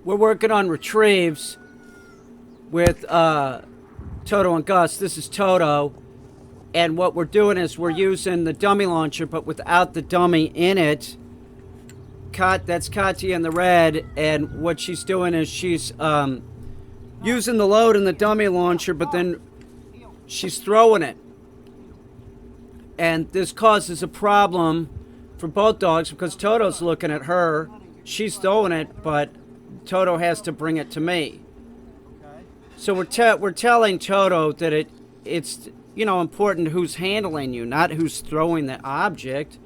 We're working on retrieves with Toto and Gus. This is Toto. And what we're doing is we're using the dummy launcher, but without the dummy in it. That's Katya in the red. And what she's doing is she's using the load in the dummy launcher, but then she's throwing it. And this causes a problem for both dogs because Toto's looking at her. She's throwing it, but Toto has to bring it to me. So we're telling Toto that it's important who's handling you, not who's throwing the object.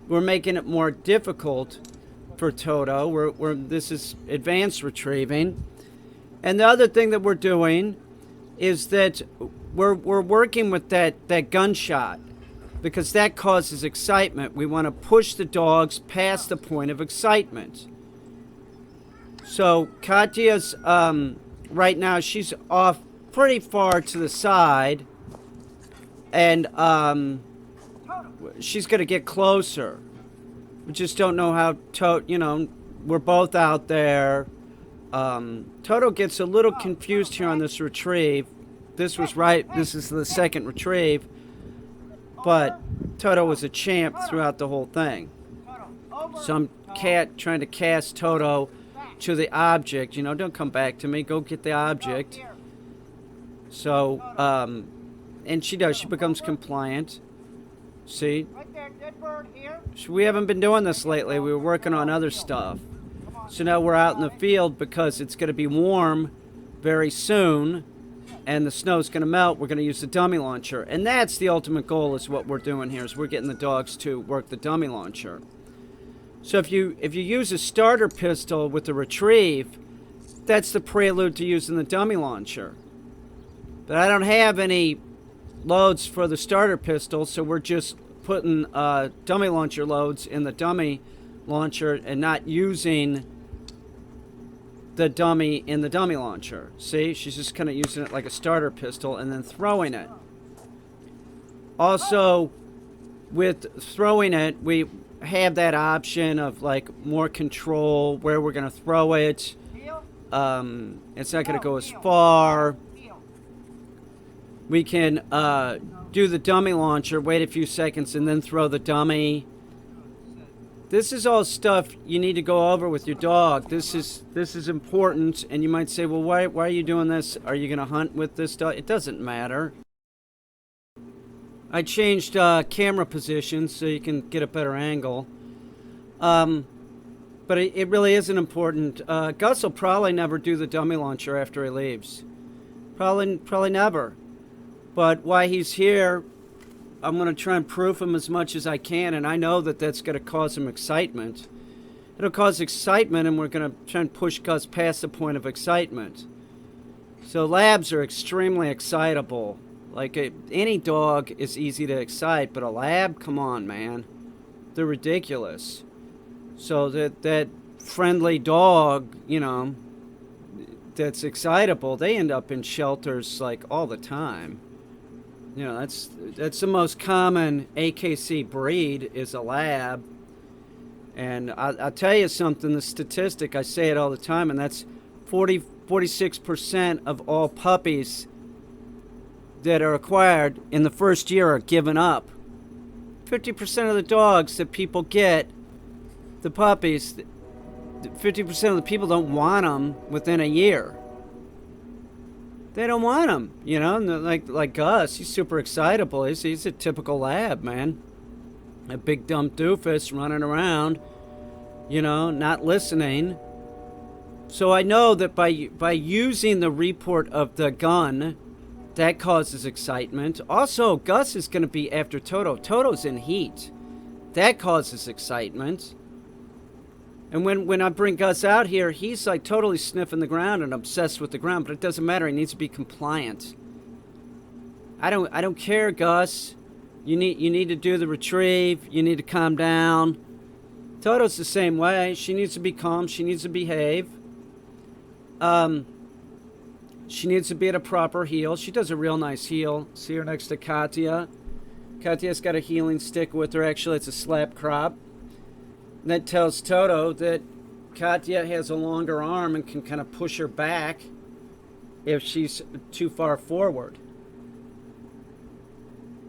We're making it more difficult for Toto. This is advanced retrieving. And the other thing that we're doing is that we're working with that gunshot because that causes excitement. We want to push the dogs past the point of excitement. So Katya's right now she's off pretty far to the side, and she's gonna get closer. We just don't know how we're both out there. Toto gets a little confused here on this retrieve. This is the second retrieve, but Toto was a champ throughout the whole thing. So I'm trying to cast Toto to the object. Don't come back to me. Go get the object. So, and she does. She becomes compliant. See? We haven't been doing this lately. We were working on other stuff. So now we're out in the field because it's going to be warm very soon and the snow's going to melt. We're going to use the dummy launcher. And that's the ultimate goal is what we're doing here is we're getting the dogs to work the dummy launcher. So if you use a starter pistol with a retrieve, that's the prelude to using the dummy launcher. But I don't have any loads for the starter pistol, so we're just putting dummy launcher loads in the dummy launcher and not using the dummy in the dummy launcher. See, she's just kind of using it like a starter pistol and then throwing it. Also, with throwing it, we have that option of like more control where we're going to throw it. It's not going to go as far. We can do the dummy launcher, wait a few seconds, and then throw the dummy. This is all stuff you need to go over with your dog. This is important, and you might say, well, why are you doing this? Are you going to hunt with this dog? It doesn't matter. I changed camera positions so you can get a better angle. But it really isn't important. Gus will probably never do the dummy launcher after he leaves. Probably never. But while he's here, I'm going to try and proof him as much as I can, and I know that that's going to cause him excitement. It'll cause excitement, and we're going to try and push Gus past the point of excitement. So labs are extremely excitable. Like any dog is easy to excite, but a lab, come on, man. They're ridiculous. So that friendly dog, that's excitable, they end up in shelters like all the time. That's the most common AKC breed is a lab. And I'll tell you something, the statistic, I say it all the time, and that's 46% of all puppies that are acquired in the first year are given up. 50% of the dogs that people get, the puppies, 50% of the people don't want them within a year. They don't want them, like Gus. He's super excitable. He's a typical lab, man. A big dumb doofus running around, not listening. So I know that by using the report of the gun, that causes excitement. Also, Gus is going to be after Toto. Toto's in heat. That causes excitement. And when I bring Gus out here, he's like totally sniffing the ground and obsessed with the ground, but it doesn't matter. He needs to be compliant. I don't care, Gus. You need to do the retrieve. You need to calm down. Toto's the same way. She needs to be calm. She needs to behave. She needs to be at a proper heel. She does a real nice heel. See her next to Katya. Katya's got a healing stick with her. Actually, it's a slap crop. That tells Toto that Katya has a longer arm and can kind of push her back if she's too far forward.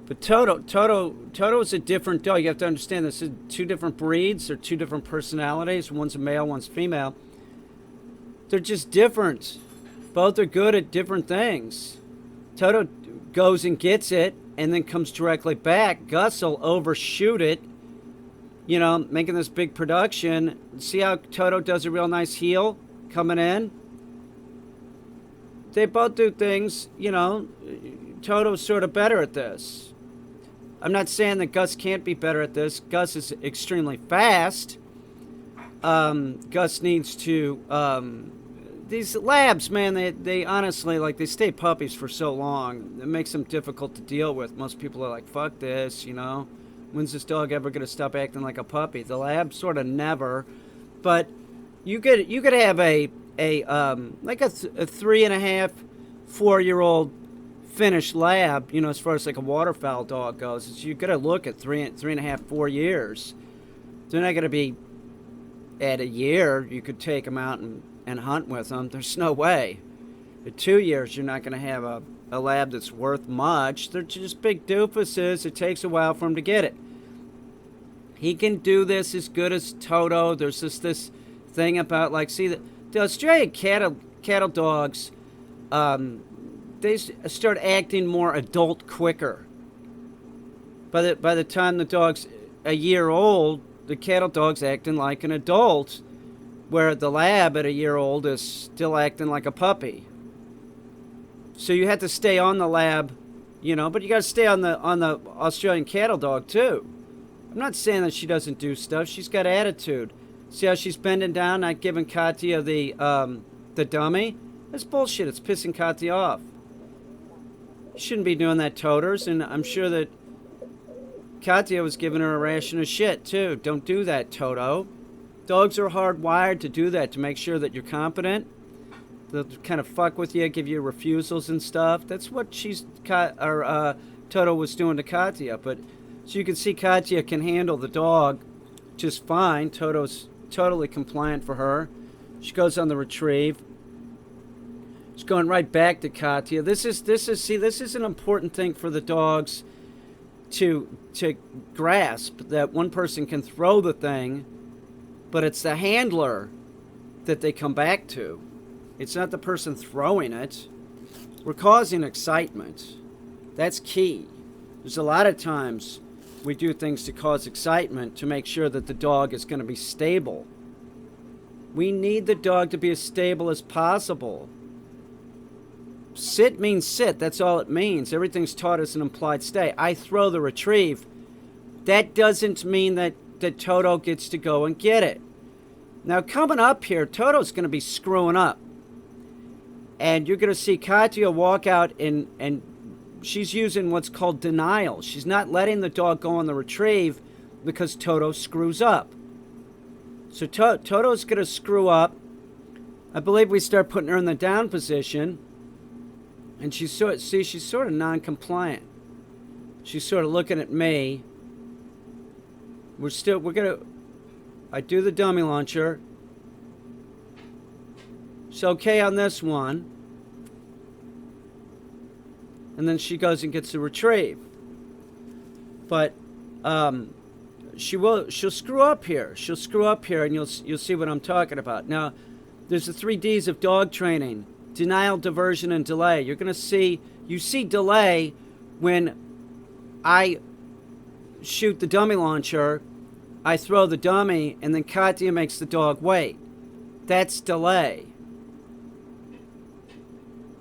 But Toto is a different dog. You have to understand this is two different breeds or two different personalities. One's a male, one's female. They're just different. Both are good at different things. Toto goes and gets it and then comes directly back. Gus will overshoot it, you know, making this big production. See how Toto does a real nice heel coming in? They both do things, you know. Toto's sort of better at this. I'm not saying that Gus can't be better at this. Gus is extremely fast. Gus needs to... these labs, man, they honestly, like, they stay puppies for so long. It makes them difficult to deal with. Most people are like, fuck this, you know. When's this dog ever going to stop acting like a puppy? The lab sort of never. But you could have a 3.5, 4-year-old finished lab, you know, as far as like a waterfowl dog goes. You got to look at 3.5, 4 years. They're not going to be at a year. You could take them out and hunt with them. There's no way. At 2 years, you're not going to have a lab that's worth much. They're just big doofuses. It takes a while for him to get it. He can do this as good as Toto. There's just this thing about, like, see, the Australian cattle dogs, they start acting more adult quicker. By the time the dog's a year old, the cattle dog's acting like an adult, where the lab at a year old is still acting like a puppy. So you have to stay on the lab, you know, but you got to stay on the Australian cattle dog too. I'm not saying that she doesn't do stuff. She's got attitude. See how she's bending down, not giving Katya the dummy? That's bullshit. It's pissing Katya off. You shouldn't be doing that, toters, and I'm sure that Katya was giving her a ration of shit too. Don't do that, Toto. Dogs are hardwired to do that, to make sure that you're competent. They'll kind of fuck with you, give you refusals and stuff. That's what Toto was doing to Katya. But so you can see Katya can handle the dog just fine. Toto's totally compliant for her. She goes on the retrieve. She's going right back to Katya. This is an important thing for the dogs to grasp, that one person can throw the thing, but it's the handler that they come back to. It's not the person throwing it. We're causing excitement. That's key. There's a lot of times we do things to cause excitement to make sure that the dog is going to be stable. We need the dog to be as stable as possible. Sit means sit. That's all it means. Everything's taught as an implied stay. I throw the retrieve. That doesn't mean that Toto gets to go and get it. Now, coming up here, Toto's going to be screwing up. And you're going to see Katya walk out and she's using what's called denial. She's not letting the dog go on the retrieve because Toto screws up. So Toto's going to screw up. I believe we start putting her in the down position. And she's sort of non-compliant. She's sort of looking at me. I do the dummy launcher. She's okay on this one. And then she goes and gets the retrieve. But she'll screw up here. She'll screw up here, and you'll see what I'm talking about. Now, there's the 3 Ds of dog training: denial, diversion, and delay. You see delay when I shoot the dummy launcher, I throw the dummy, and then Katya makes the dog wait. That's delay.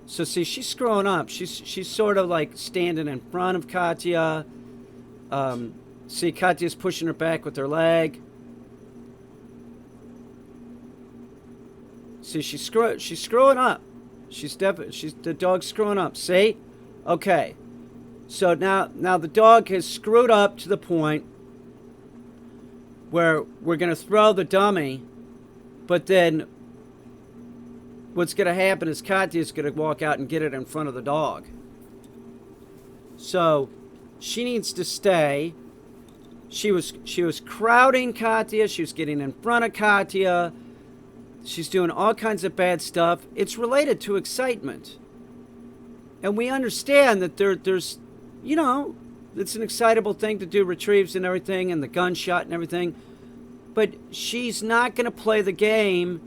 So see, she's screwing up. She's sort of like standing in front of Katya. See, Katya's pushing her back with her leg. See, she's screwing up. The dog's screwing up. See? Okay. So now the dog has screwed up to the point where we're going to throw the dummy, but then what's going to happen is Katya's going to walk out and get it in front of the dog. So she needs to stay. She was crowding Katya. She was getting in front of Katya. She's doing all kinds of bad stuff. It's related to excitement. And we understand that there's, you know, it's an excitable thing to do retrieves and everything and the gunshot and everything. But she's not going to play the game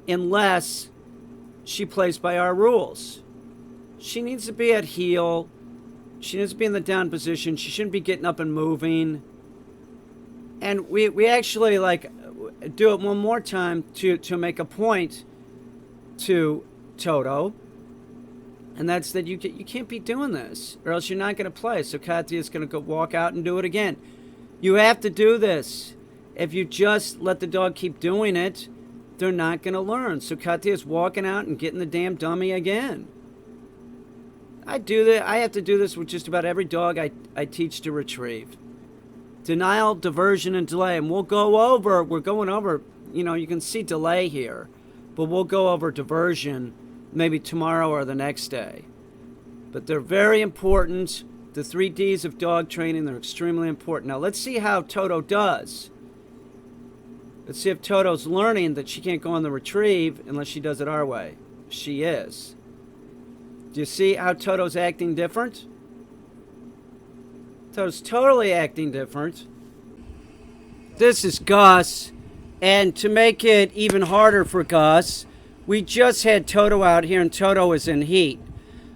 unless she plays by our rules. She needs to be at heel. She needs to be in the down position. She shouldn't be getting up and moving. And we actually like do it one more time to make a point to Toto. And that's that you can't be doing this, or else you're not going to play. So Katya is going to go walk out and do it again. You have to do this. If you just let the dog keep doing it, they're not going to learn. So Katya is walking out and getting the damn dummy again. I do that. I have to do this with just about every dog I teach to retrieve. Denial, diversion, and delay. And we're going over, you know, you can see delay here, but we'll go over diversion maybe tomorrow or the next day. But they're very important. The 3 Ds of dog training, they're extremely important. Now let's see how Toto does. Let's see if Toto's learning that she can't go on the retrieve unless she does it our way. She is. Do you see how Toto's acting different? Toto's totally acting different. This is Gus. And to make it even harder for Gus, we just had Toto out here and Toto is in heat.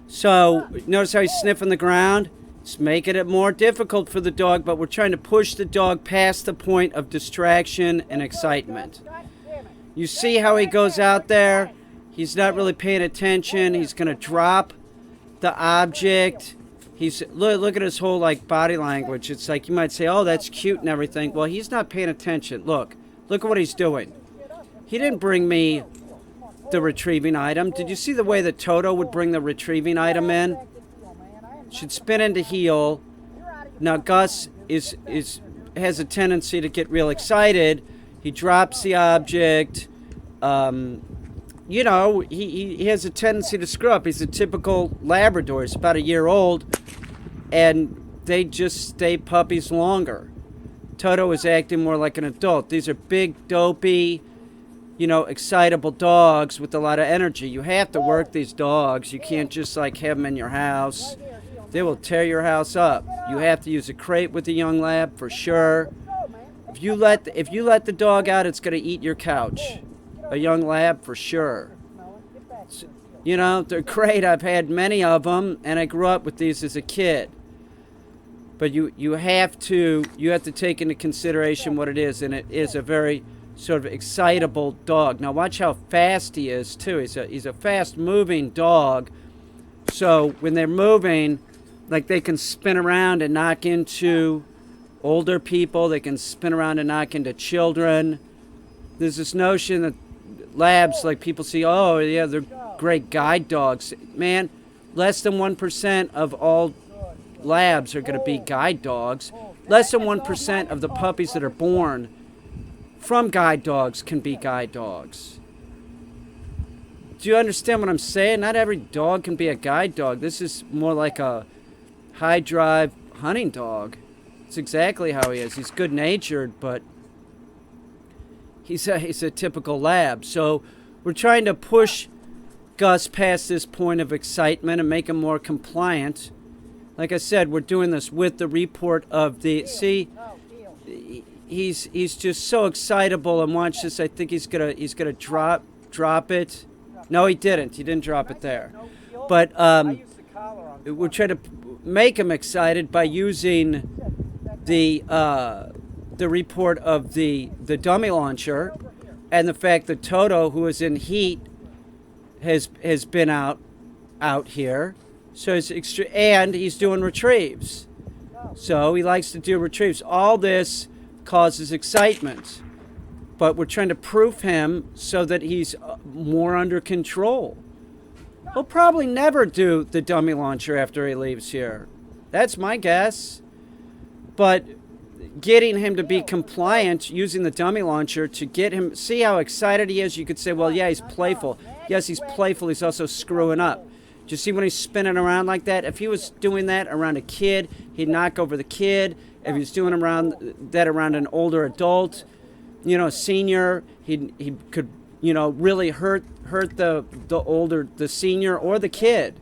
So notice how he's sniffing the ground? It's making it more difficult for the dog, but we're trying to push the dog past the point of distraction and excitement. You see how he goes out there? He's not really paying attention. He's going to drop the object. Look at his whole like body language. It's like you might say, oh, that's cute and everything. Well, he's not paying attention. Look at what he's doing. He didn't bring me the retrieving item. Did you see the way that Toto would bring the retrieving item in? Should spin into heel. Now Gus has a tendency to get real excited. He drops the object. You know, he has a tendency to screw up. He's a typical Labrador. He's about a year old, and they just stay puppies longer. Toto is acting more like an adult. These are big, dopey, you know, excitable dogs with a lot of energy. You have to work these dogs. You can't just like have them in your house. They will tear your house up. You have to use a crate with the young lab for sure. If you let the dog out, it's going to eat your couch. A young lab for sure. You know, they're great. I've had many of them, and I grew up with these as a kid. But you have to take into consideration what it is, and it is a very sort of excitable dog. Now watch how fast he is too. He's a fast-moving dog. So when they're moving, like they can spin around and knock into older people. They can spin around and knock into children. There's this notion that labs, like people see, oh yeah, they're great guide dogs. Man, less than 1% of all labs are going to be guide dogs. Less than 1% of the puppies that are born from guide dogs can be guide dogs. Do you understand what I'm saying? Not every dog can be a guide dog. This is more like a high drive hunting dog. It's exactly how he is. He's good natured, but he's a typical lab. So we're trying to push Gus past this point of excitement and make him more compliant. Like I said, we're doing this with the report of the... See, he's just so excitable, and watch this. I think he's gonna drop it. No, he didn't. He didn't drop it there. But we're trying to make him excited by using the report of the dummy launcher and the fact that Toto, who is in heat, has been out here. So he's doing retrieves. So he likes to do retrieves. All this causes excitement. But we're trying to proof him so that he's more under control. He'll probably never do the dummy launcher after he leaves here. That's my guess. But getting him to be compliant using the dummy launcher to get him... See how excited he is? You could say, well, yeah, he's playful. Yes, he's playful. He's also screwing up. Do you see when he's spinning around like that? If he was doing that around a kid, he'd knock over the kid. If he's doing around an older adult, you know, a senior, he could you know, really hurt the senior or the kid.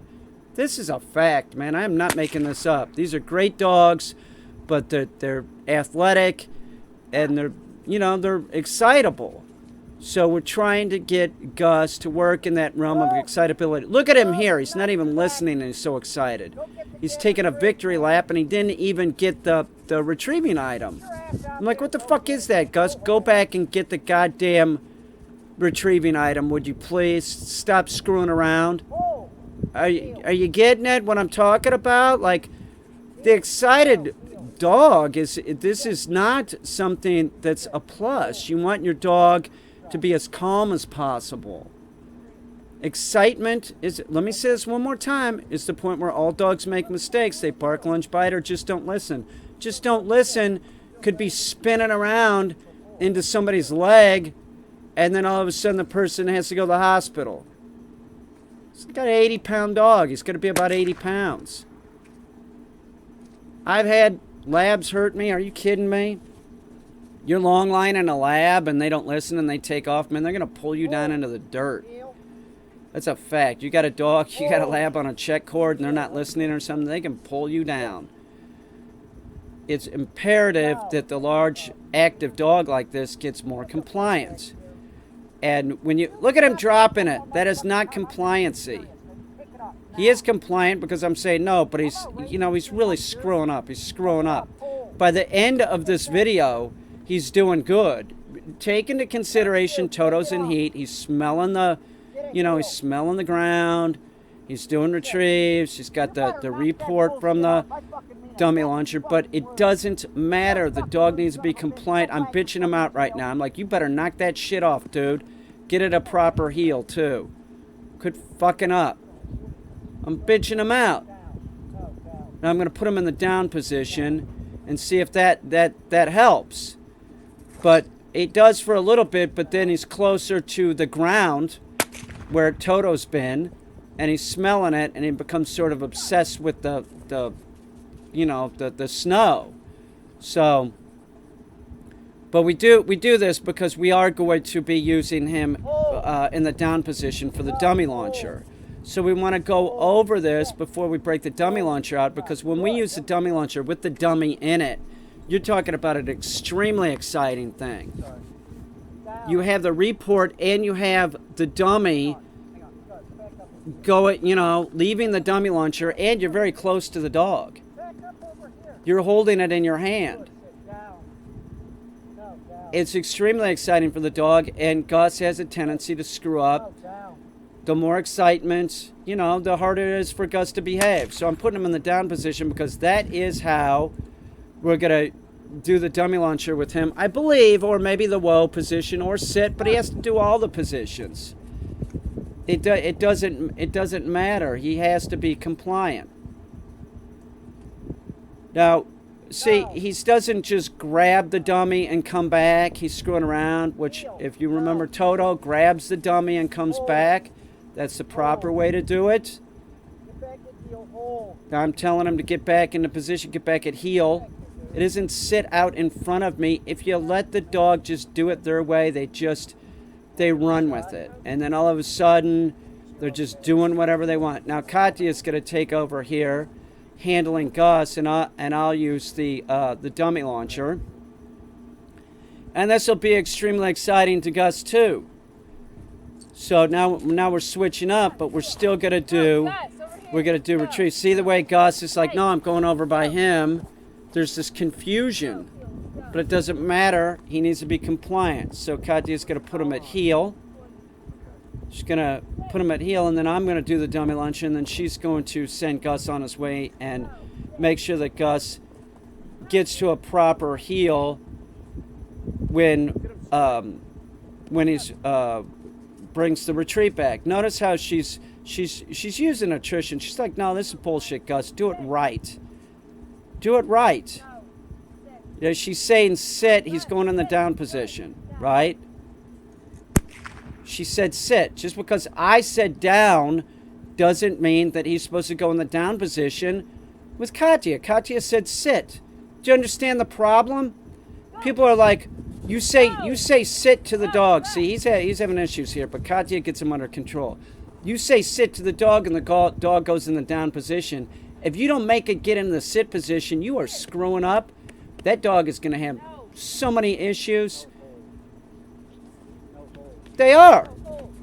This is a fact, man. I am not making this up. These are great dogs, but they're athletic and they're excitable. So we're trying to get Gus to work in that realm of excitability. Look at him here. He's not even listening and he's so excited. He's taking a victory lap and he didn't even get the retrieving item. I'm like, what the fuck is that, Gus? Go back and get the goddamn retrieving item, would you please? Stop screwing around. Are you getting it, what I'm talking about? Like, the excited dog this is not something that's a plus. You want your dog to be as calm as possible. Excitement is, let me say this one more time, is the point where all dogs make mistakes. They bark, lunge, bite, or just don't listen. Just don't listen could be spinning around into somebody's leg, and then all of a sudden the person has to go to the hospital. He's got an 80-pound dog. He's going to be about 80 pounds. I've had labs hurt me. Are you kidding me? You're long lining a lab and they don't listen and they take off, man, they're going to pull you down into the dirt. That's a fact. You got a dog, you got a lab on a check cord and they're not listening or something, they can pull you down. It's imperative that the large active dog like this gets more compliance. And when you look at him dropping it, that is not compliancy. He is compliant because I'm saying no, but he's really screwing up. He's screwing up. By the end of this video, he's doing good. Take into consideration Toto's in heat. He's smelling he's smelling the ground. He's doing retrieves. He's got the report from the dummy launcher, but it doesn't matter. The dog needs to be compliant. I'm bitching him out right now. I'm like, you better knock that shit off, dude. Get it a proper heel, too. Quit fucking up. I'm bitching him out. Now I'm going to put him in the down position and see if that helps. But it does for a little bit, but then he's closer to the ground where Toto's been, and he's smelling it, and he becomes sort of obsessed with the snow. So, but we do this because we are going to be using him in the down position for the dummy launcher. So we want to go over this before we break the dummy launcher out, because when we use the dummy launcher with the dummy in it, you're talking about an extremely exciting thing. You have the report and you have the dummy leaving the dummy launcher, and you're very close to the dog. You're holding it in your hand. It's extremely exciting for the dog, and Gus has a tendency to screw up. The more excitement, the harder it is for Gus to behave. So I'm putting him in the down position because that is how we're going to do the dummy launcher with him, I believe, or maybe the whoa position or sit, but he has to do all the positions. It doesn't matter. He has to be compliant. Now, see, he doesn't just grab the dummy and come back. He's screwing around, which, if you remember, Toto grabs the dummy and comes back. That's the proper way to do it. Now I'm telling him to get back into position, get back at heel. It isn't sit out in front of me. If you let the dog just do it their way, they run with it. And then all of a sudden, they're just doing whatever they want. Now Katya's going to take over here, handling Gus, and I'll use the dummy launcher. And this will be extremely exciting to Gus too. So now we're switching up, but we're still going to do retrieve. See the way Gus is like, no, I'm going over by him. There's this confusion, but it doesn't matter. He needs to be compliant. So Katya's going to put him at heel. She's going to put him at heel, and then I'm going to do the dummy launcher, and then she's going to send Gus on his way and make sure that Gus gets to a proper heel when he's brings the retrieve back. Notice how she's using attrition. She's like, no, this is bullshit, Gus. Do it right. Do it right. She's saying sit. He's going in the down position, right? She said sit. Just because I said down doesn't mean that he's supposed to go in the down position with Katya. Katya said sit. Do you understand the problem? People are like, You say sit to the dog. See, he's having issues here, but Katya gets him under control. You say sit to the dog, and the dog goes in the down position. If you don't make it get in the sit position, you are screwing up. That dog is going to have so many issues. They are.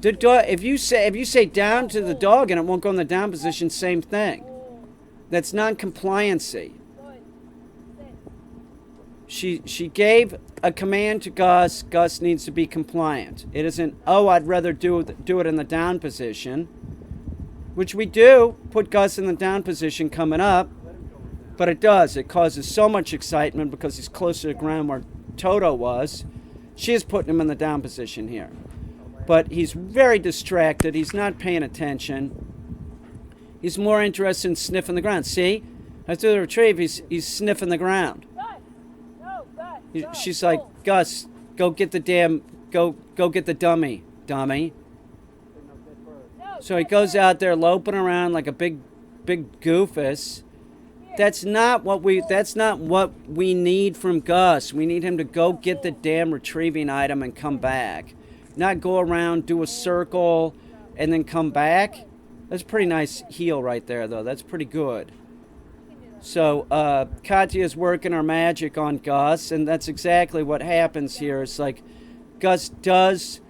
The dog. If you say down to the dog and it won't go in the down position, same thing. That's non-compliancy. She gave a command to Gus. Gus needs to be compliant. It isn't, oh, I'd rather do it in the down position, which we do put Gus in the down position coming up, but it does. It causes so much excitement because he's closer to the ground where Toto was. She is putting him in the down position here, but he's very distracted. He's not paying attention. He's more interested in sniffing the ground. See, after the retrieve, he's sniffing the ground. She's like, Gus, go get the get the dummy. So he goes out there loping around like a big goofus. That's not what we need from Gus. We need him to go get the damn retrieving item and come back. Not go around, do a circle, and then come back. That's a pretty nice heel right there, though. That's pretty good. So Katya's working her magic on Gus, and that's exactly what happens here. It's like Gus does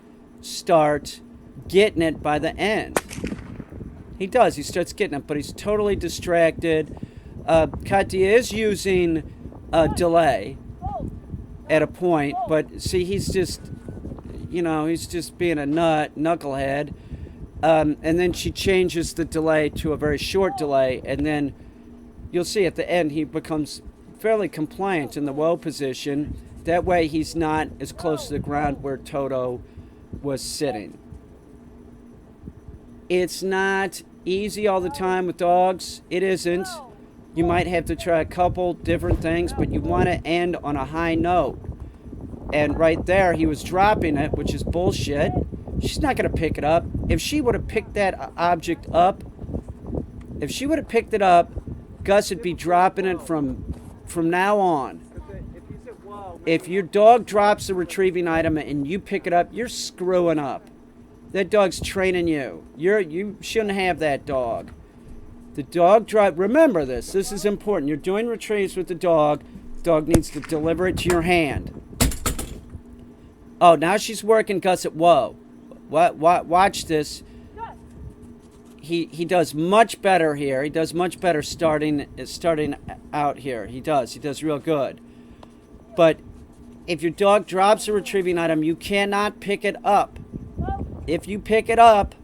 start getting it by the end. He does. He starts getting it, but he's totally distracted. Katya is using a delay at a point, but see, he's just, he's just being a knucklehead. And then she changes the delay to a very short delay, and then you'll see at the end he becomes fairly compliant in the woe position. That way he's not as close to the ground where Toto was sitting. It's not easy all the time with dogs. It isn't. You might have to try a couple different things, but you want to end on a high note. And right there, he was dropping it, which is bullshit. She's not going to pick it up. If she would have picked that object up, Gus would be dropping it from now on. If your dog drops a retrieving item and you pick it up, you're screwing up. That dog's training you. You shouldn't have that dog. The dog remember this. This is important. You're doing retrieves with the dog. Dog needs to deliver it to your hand. Oh, now she's working Gus at whoa. Watch this. He does much better here. He does much better starting out here. He does real good. But if your dog drops a retrieving item, you cannot pick it up. If you pick it up,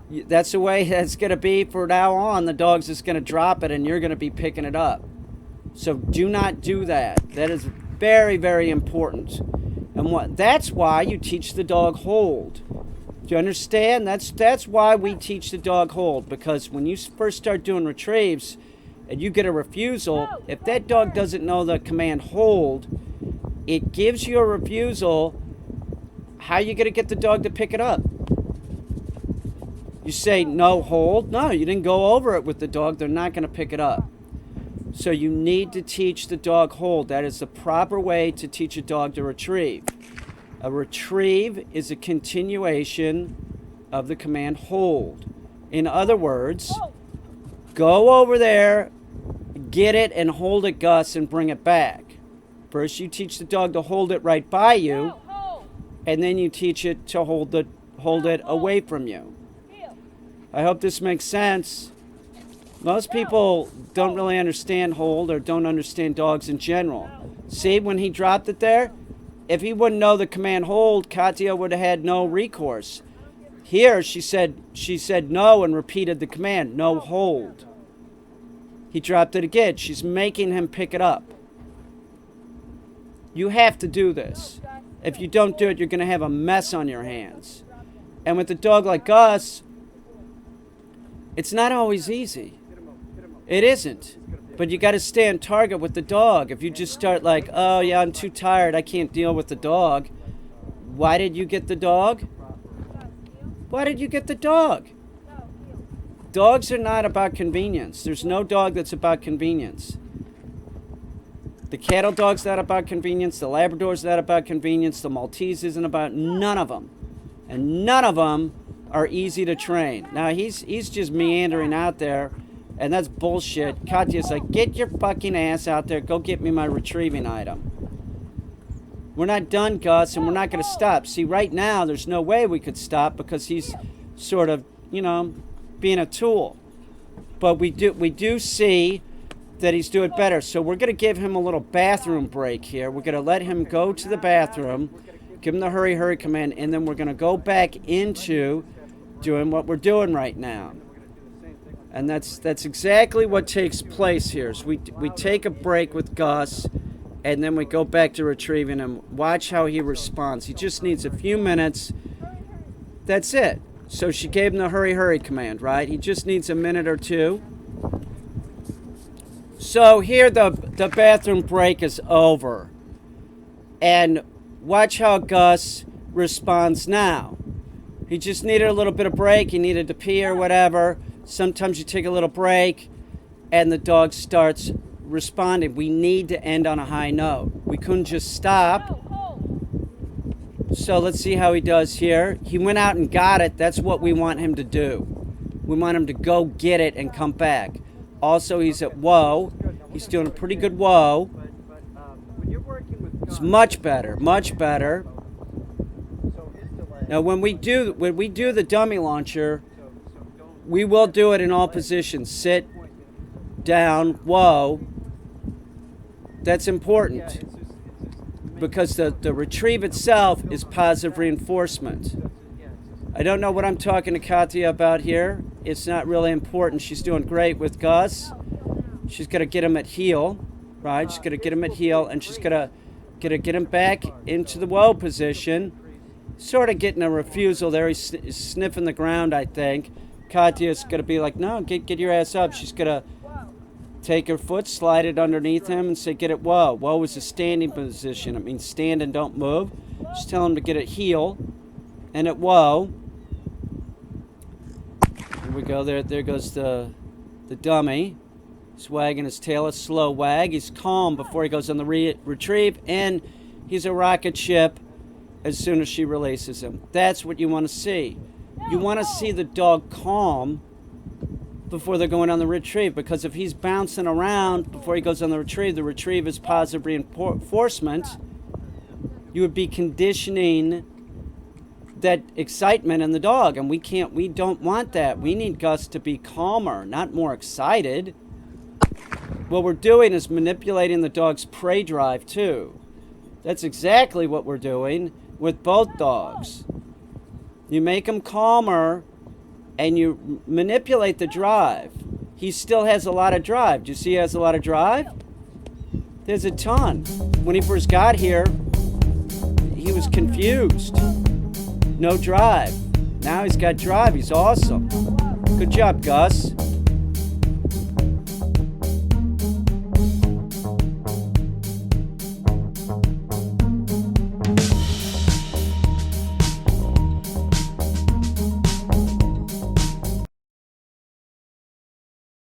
that's the way that's going to be from now on. The dog's just going to drop it and you're going to be picking it up. So do not do that. That is very, very important. And that's why you teach the dog hold. Do you understand? That's why we teach the dog hold, because when you first start doing retrieves and you get a refusal, if that dog doesn't know the command hold, it gives you a refusal. How are you going to get the dog to pick it up? You say no hold? No, you didn't go over it with the dog. They're not going to pick it up. So you need to teach the dog hold. That is the proper way to teach a dog to retrieve. A retrieve is a continuation of the command hold. In other words, go over there, get it, and hold it, Gus, and bring it back. First, you teach the dog to hold it right by you, and then you teach it to hold it away from you. I hope this makes sense. Most people don't really understand hold or don't understand dogs in general. See, when he dropped it there, if he wouldn't know the command hold, Katya would have had no recourse. Here, she said no and repeated the command, no hold. He dropped it again. She's making him pick it up. You have to do this. If you don't do it, you're going to have a mess on your hands. And with a dog like Gus, it's not always easy. It isn't. But you got to stay on target with the dog. If you just start like, oh yeah, I'm too tired, I can't deal with the dog. Why did you get the dog? Why did you get the dog? Dogs are not about convenience. There's no dog that's about convenience. The cattle dog's not about convenience. The Labrador's not about convenience. The Maltese isn't about, none of them. And none of them are easy to train. Now, he's just meandering out there, and that's bullshit. Katya's like, get your fucking ass out there. Go get me my retrieving item. We're not done, Gus, and we're not going to stop. See, right now, there's no way we could stop because he's sort of, you know, being a tool. But we do see that he's doing better. So we're going to give him a little bathroom break here. We're going to let him go to the bathroom, give him the hurry, hurry command, and then we're going to go back into doing what we're doing right now. And that's exactly what takes place here. So we take a break with Gus, and then we go back to retrieving him. Watch how he responds. He just needs a few minutes. That's it. So she gave him the hurry, hurry command, right? He just needs a minute or two. So here the bathroom break is over. And watch how Gus responds now. He just needed a little bit of break. He needed to pee or whatever. Sometimes you take a little break and the dog starts responding. We need to end on a high note. We couldn't just stop. So let's see how he does here. He went out and got it. That's what we want him to do. We want him to go get it and come back. Also, he's at whoa. He's doing a pretty good whoa. It's much better, much better. Now, when we do the dummy launcher, we will do it in all positions. Sit, down, whoa. That's important because the retrieve itself is positive reinforcement. I don't know what I'm talking to Katya about here. It's not really important. She's doing great with Gus. She's going to get him at heel, right? She's going to get him at heel, and she's going to get him back into the whoa position. Sort of getting a refusal there. He's sniffing the ground, I think. Katya's going to be like, no, get your ass up. She's going to take her foot, slide it underneath him, and say, get it whoa. Whoa is a standing position. It means stand and don't move. Just tell him to get it heel and at whoa. Here we go. There goes the dummy. He's wagging his tail, a slow wag. He's calm before he goes on the retrieve, and he's a rocket ship as soon as she releases him. That's what you want to see. You want to see the dog calm before they're going on the retrieve, because if he's bouncing around before he goes on the retrieve is positive reinforcement. You would be conditioning that excitement in the dog, and we don't want that. We need Gus to be calmer, not more excited. What we're doing is manipulating the dog's prey drive too. That's exactly what we're doing with both dogs. You make him calmer and you manipulate the drive. He still has a lot of drive. Do you see he has a lot of drive? There's a ton. When he first got here, he was confused. No drive. Now he's got drive. He's awesome. Good job, Gus.